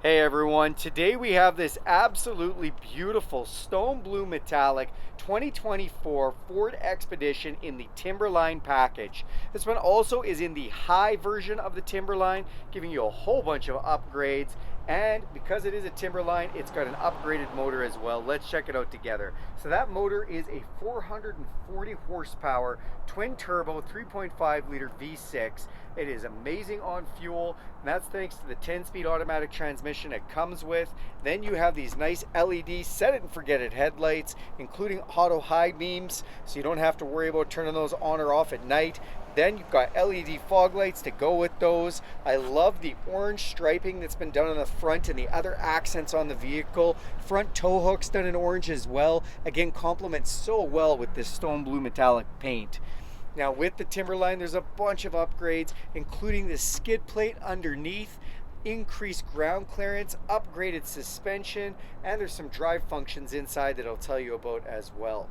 Hey everyone, today we have this absolutely beautiful stone blue metallic 2024 Ford Expedition in the Timberline package. This one also is in the high version of the Timberline, giving you a whole bunch of upgrades. And because it is a Timberline, it's got an upgraded motor as well. Let's check it out together. So that motor is a 440 horsepower twin turbo 3.5 liter V6. It is amazing on fuel, and that's thanks to the 10-speed automatic transmission it comes with. Then you have these nice LED set it and forget it headlights, including auto high beams, so you don't have to worry about turning those on or off at night. Then you've got LED fog lights to go with those. I love the orange striping that's been done on the front and the other accents on the vehicle. Front tow hooks done in orange as well. Again, complements so well with this stone blue metallic paint. Now with the Timberline, there's a bunch of upgrades, including the skid plate underneath, increased ground clearance, upgraded suspension, and there's some drive functions inside that I'll tell you about as well.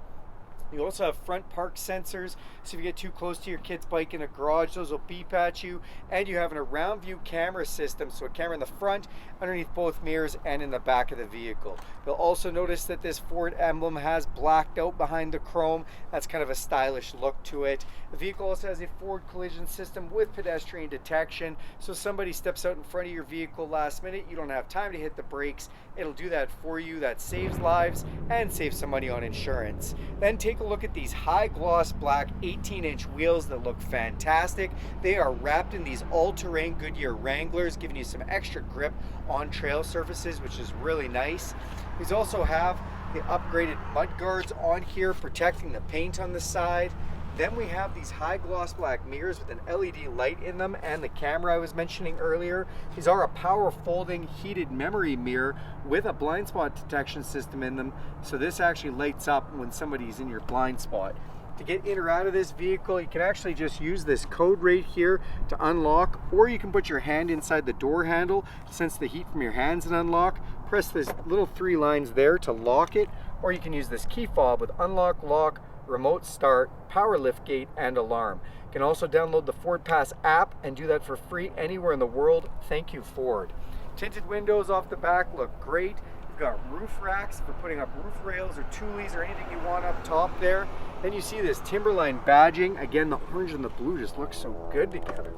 You also have front park sensors, so if you get too close to your kid's bike in a garage, those will beep at you. And you have an around view camera system, so a camera in the front, underneath both mirrors, and in the back of the vehicle. You'll also notice that this Ford emblem has blacked out behind the chrome. That's kind of a stylish look to it. The vehicle also has a Ford collision system with pedestrian detection, so if somebody steps out in front of your vehicle last minute, you don't have time to hit the brakes. It'll do that for you. That saves lives and saves some money on insurance. Then take a look at these high gloss black 18-inch wheels that look fantastic. They are wrapped in these all-terrain Goodyear Wranglers, giving you some extra grip on trail surfaces, which is really nice. These also have the upgraded mud guards on here, protecting the paint on the side. Then we have these high gloss black mirrors with an LED light in them and the camera I was mentioning earlier. These are a power folding heated memory mirror with a blind spot detection system in them. So this actually lights up when somebody's in your blind spot. To get in or out of this vehicle, you can actually just use this code right here to unlock, or you can put your hand inside the door handle to sense the heat from your hands and unlock. Press this little 3 lines there to lock it, or you can use this key fob with unlock, lock, remote start, power liftgate, and alarm. You can also download the FordPass app and do that for free anywhere in the world. Thank you, Ford. Tinted windows off the back look great. You've got roof racks for putting up roof rails or tulies or anything you want up top there. Then you see this Timberline badging. Again, the orange and the blue just look so good together.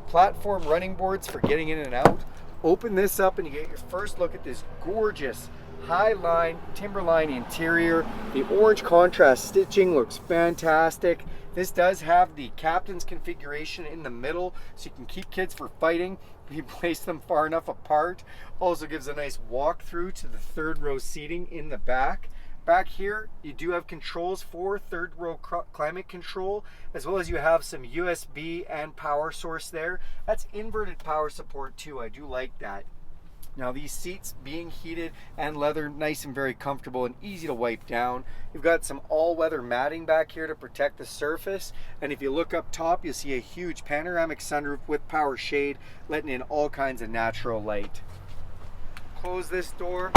Platform running boards for getting in and out. Open this up and you get your first look at this gorgeous Highline Timberline interior. The orange contrast stitching looks fantastic. This does have the captain's configuration in the middle, so you can keep kids from fighting if you place them far enough apart. Also gives a nice walkthrough to the third row seating in the back. Back here, you do have controls for third row climate control, as well as you have some USB and power source there. That's inverted power support too. I do like that. Now these seats being heated and leather, nice and very comfortable and easy to wipe down. You've got some all-weather matting back here to protect the surface. And if you look up top, you'll see a huge panoramic sunroof with power shade, letting in all kinds of natural light. Close this door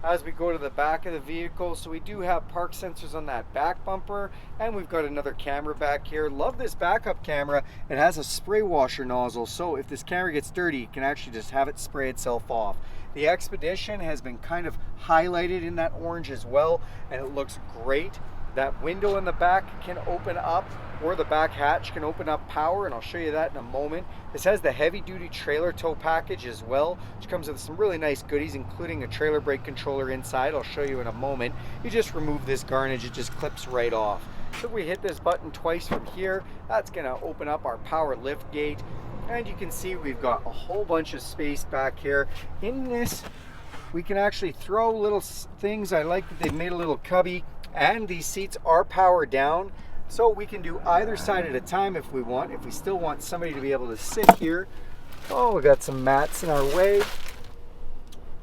as we go to the back of the vehicle. So we do have park sensors on that back bumper, and we've got another camera back here. Love this backup camera. It has a spray washer nozzle, so if this camera gets dirty, you can actually just have it spray itself off. The Expedition has been kind of highlighted in that orange as well, and it looks great. That window in the back can open up, or the back hatch can open up power, and I'll show you that in a moment. This has the heavy duty trailer tow package as well, which comes with some really nice goodies, including a trailer brake controller inside. I'll show you in a moment. You just remove this garnish, it just clips right off. So if we hit this button twice from here, that's gonna open up our power lift gate. And you can see we've got a whole bunch of space back here. In this, we can actually throw little things. I like that they've made a little cubby, and these seats are powered down, so we can do either side at a time if we want. If we still want somebody to be able to sit here, oh, we got some mats in our way.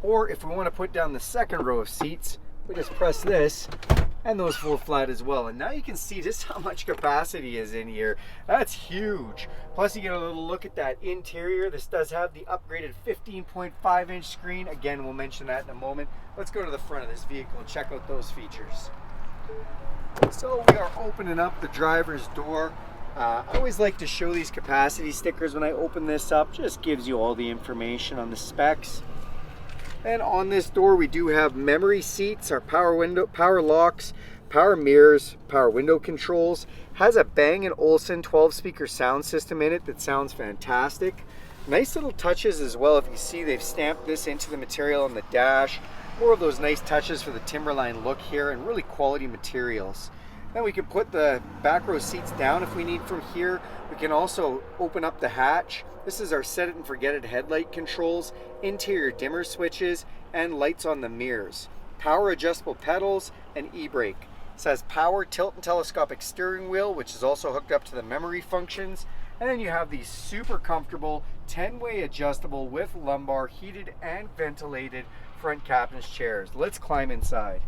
Or if we want to put down the second row of seats, we just press this and those fold flat as well. And now you can see just how much capacity is in here. That's huge. Plus you get a little look at that interior. This does have the upgraded 15.5-inch screen. Again, we'll mention that in a moment. Let's go to the front of this vehicle and check out those features. So we are opening up the driver's door. I always like to show these capacity stickers when I open this up. Just gives you all the information on the specs. And on this door we do have memory seats, our power window, power locks, power mirrors, power window controls. Has a Bang & Olufsen 12-speaker sound system in it that sounds fantastic. Nice little touches as well. If you see, they've stamped this into the material on the dash. More of those nice touches for the Timberline look here, and really quality materials. Then we can put the back row seats down if we need from here. We can also open up the hatch. This is our set it and forget it headlight controls, interior dimmer switches, and lights on the mirrors. Power adjustable pedals and e-brake. It has power tilt and telescopic steering wheel, which is also hooked up to the memory functions. And then you have these super comfortable 10-way adjustable with lumbar, heated and ventilated front captain's chairs. Let's climb inside.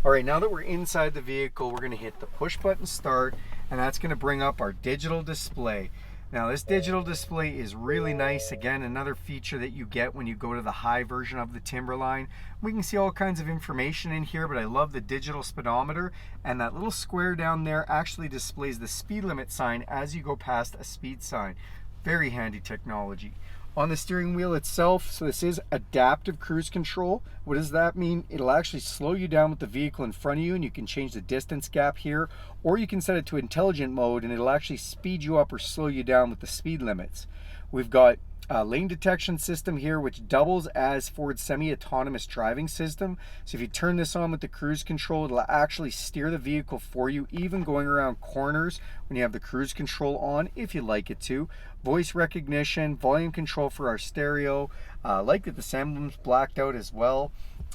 All right, now that we're inside the vehicle, we're going to hit the push button start, and that's going to bring up our digital display. Now this digital display is really nice. Again, another feature that you get when you go to the high version of the Timberline. We can see all kinds of information in here, but I love the digital speedometer, and that little square down there actually displays the speed limit sign as you go past a speed sign. Very handy technology. On the steering wheel itself, so this is adaptive cruise control. What does that mean? It'll actually slow you down with the vehicle in front of you, and you can change the distance gap here, or you can set it to intelligent mode and it'll actually speed you up or slow you down with the speed limits. We've got a lane detection system here, which doubles as Ford's semi-autonomous driving system. So if you turn this on with the cruise control, it'll actually steer the vehicle for you, even going around corners when you have the cruise control on, if you like it to. Voice recognition, volume control for our stereo. Like that the emblem's blacked out as well.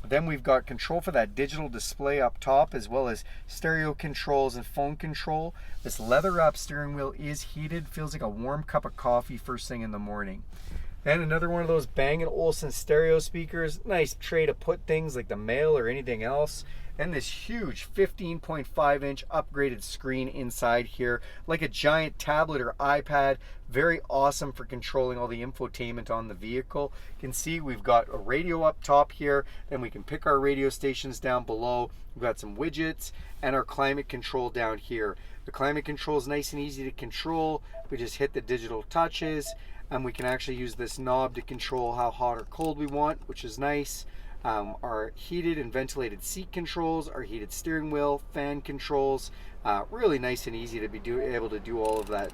Then we've got control for that digital display up top, as well as stereo controls and phone control. This leather wrap steering wheel is heated, feels like a warm cup of coffee first thing in the morning. Then another one of those Bang & Olufsen stereo speakers. Nice tray to put things like the mail or anything else. And this huge 15.5-inch upgraded screen inside here, like a giant tablet or iPad. Very awesome for controlling all the infotainment on the vehicle. You can see we've got a radio up top here, then we can pick our radio stations down below. We've got some widgets and our climate control down here. The climate control is nice and easy to control. We just hit the digital touches, and we can actually use this knob to control how hot or cold we want, which is nice. Our heated and ventilated seat controls, our heated steering wheel, fan controls. Really nice and easy to be able to do all of that.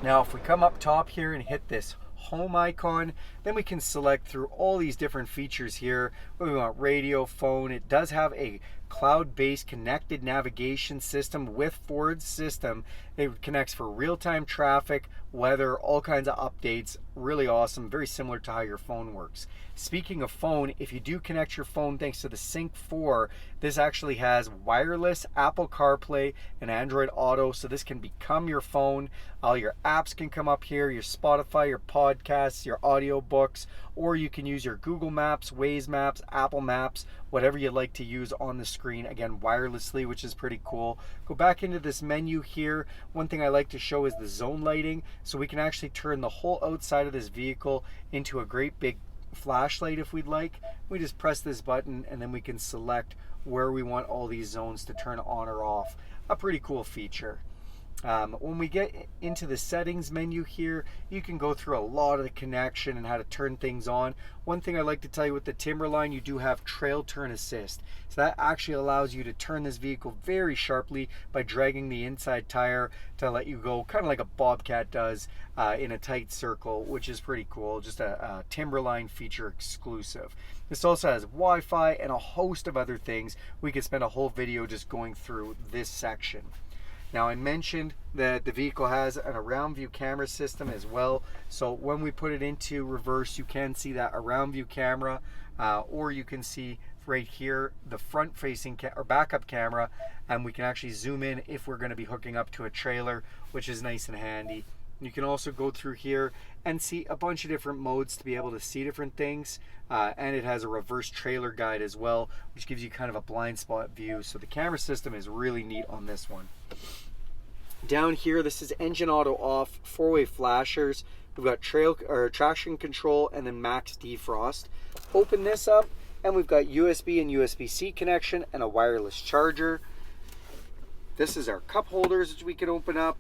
Now if we come up top here and hit this home icon, then we can select through all these different features here. We want radio, phone. It does have a cloud-based connected navigation system with Ford's system. It connects for real-time traffic, weather, all kinds of updates. Really awesome, very similar to how your phone works. Speaking of phone, if you do connect your phone thanks to the Sync 4, this actually has wireless Apple CarPlay and Android Auto, so this can become your phone. All your apps can come up here, your Spotify, your podcasts, your audiobooks, or you can use your Google Maps, Waze Maps, Apple Maps, whatever you like to use on the screen, again wirelessly, which is pretty cool. Go back into this menu here. One thing I like to show is the zone lighting, so we can actually turn the whole outside of this vehicle into a great big flashlight if we'd like. We just press this button and then we can select where we want all these zones to turn on or off. A pretty cool feature. When we get into the settings menu here, you can go through a lot of the connection and how to turn things on. One thing I like to tell you with the Timberline, you do have trail turn assist. So that actually allows you to turn this vehicle very sharply by dragging the inside tire to let you go kind of like a Bobcat does in a tight circle, which is pretty cool. Just a Timberline feature exclusive. This also has Wi-Fi and a host of other things. We could spend a whole video just going through this section. Now I mentioned that the vehicle has an around view camera system as well. So when we put it into reverse, you can see that around view camera, or you can see right here the front facing or backup camera, and we can actually zoom in if we're going to be hooking up to a trailer, which is nice and handy. You can also go through here and see a bunch of different modes to be able to see different things. And it has a reverse trailer guide as well, which gives you kind of a blind spot view. So the camera system is really neat on this one. Down here, this is engine auto off, 4-way flashers. We've got traction control and then max defrost. Open this up and we've got USB and USB-C connection and a wireless charger. This is our cup holders, which we can open up.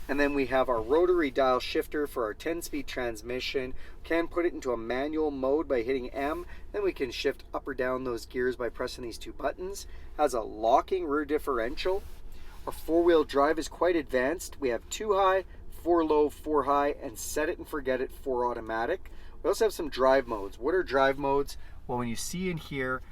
And then we have our rotary dial shifter for our 10-speed transmission. We can put it into a manual mode by hitting M. Then we can shift up or down those gears by pressing these two buttons. Has a locking rear differential. Our four-wheel drive is quite advanced. We have 2 high, 4 low, 4 high, and set it and forget it 4 automatic. We also have some drive modes. What are drive modes? Well, when you see in here,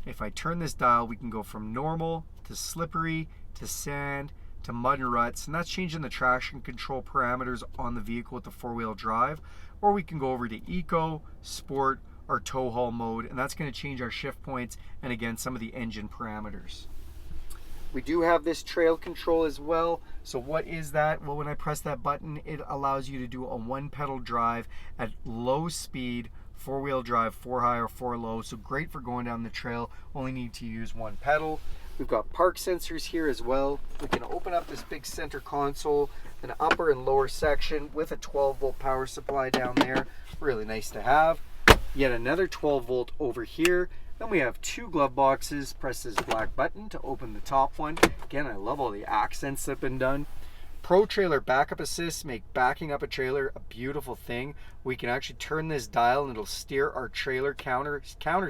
if I turn this dial, we can go from normal to slippery to sand to mud and ruts, and that's changing the traction control parameters on the vehicle with the four-wheel drive. Or we can go over to eco, sport, or tow haul mode, and that's going to change our shift points and again some of the engine parameters. We do have this trail control as well. So what is that? Well, when I press that button, it allows you to do a 1-pedal drive at low speed, 4-wheel drive, 4 high or 4 low. So great for going down the trail. Only need to use 1 pedal. We've got park sensors here as well. We can open up this big center console, an upper and lower section with a 12-volt power supply down there. Really nice to have. Yet another 12 volt over here. Then we have 2 glove boxes. Press this black button to open the top one. Again, I love all the accents that have been done. Pro Trailer Backup Assist make backing up a trailer a beautiful thing. We can actually turn this dial and it'll steer our trailer, counter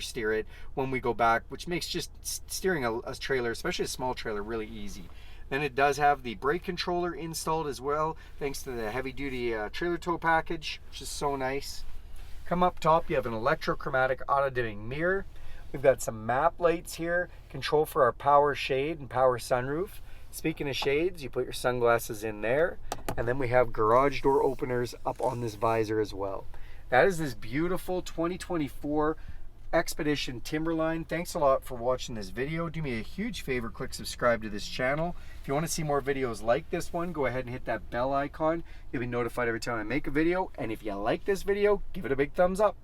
steer it when we go back, which makes just steering a trailer, especially a small trailer, really easy. Then it does have the brake controller installed as well, thanks to the heavy duty trailer tow package, which is so nice. Come up top, you have an electrochromatic auto dimming mirror. We've got some map lights here, control for our power shade and power sunroof. Speaking of shades, you put your sunglasses in there, and then we have garage door openers up on this visor as well. That is this beautiful 2024 Expedition Timberline. Thanks a lot for watching this video. Do me a huge favor, click subscribe to this channel. If you want to see more videos like this one, go ahead and hit that bell icon. You'll be notified every time I make a video, and if you like this video, give it a big thumbs up.